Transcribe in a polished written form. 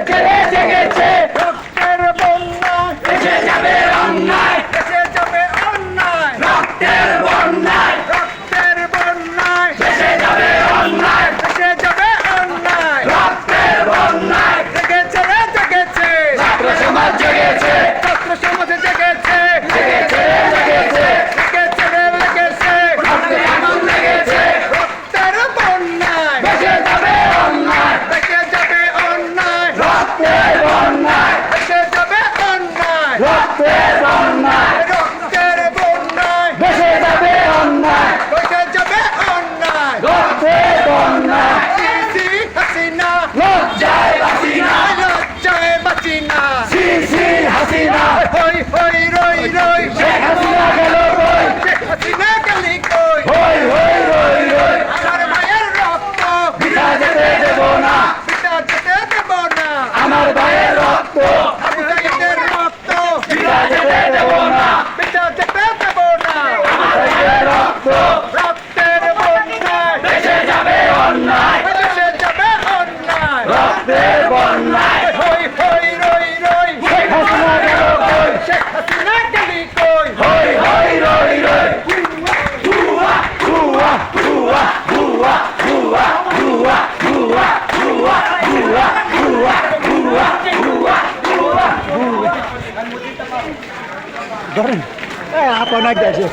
ছেলে জেগেছে রক্তের বন্যায় ভেসে যাবে অন্যায় এসে যাবে অন্যায় রক্তের বন্যায় রক্তের বন্যায় ভেসে যাবে অন্যায় এসে যাবে অন্যায় রক্তের বন্যায় জেগেছে রে জেগেছে ছাত্র সমাজ জেগেছে ছাত্র সমাজ জেগেছে জেগেছে জেগেছে লেগেছে রে লেগেছে রক্তে আগুন লেগেছে রক্তের বন্যায় ভেসে যাবে অন্যায় এসে যাবে অন্যায় রক্তের বন্যায় এসে যাবে অন্যায় রক্তের বন্যায় রক্তের বন্যায় ভেসে যাবে অন্যায় এসে যাবে অন্যায় রক্তের বন্যায় সিসি হাসিনা লজ্জায় বাঁচি না লজ্জায় বাঁচি না সিসি হাসিনা হই হই রই রই শেখ হাসিনা গেল কই শেখ হাসিনা গেলি কই হই হই রই রই আমার মায়ের রক্ত বিটা যেতে দেব না পিতা যেতে দেব না আমার ভাইয়ের রক্ত আবু সাইদের রক্ত বিটা যেতে দেব না পিতা যেতে দেব না আমার ভাইয়ের রক্ত রক্তের বন্যায় ভেসে যাবে অন্যায় এসে যাবে অন্যায় রক্তের বন্যায় হই হই রই রই শেখ হাসিনা গেল কই শেখ হাসিনা গেলি কই হই হই রই রই হুয়া হুয়া হুয়া হুয়া হুয়া হুয়া হুয়া হুয়া হুয়া হুয়া হুয়া হুয়া হুয়া ধরেন আপনার দেশে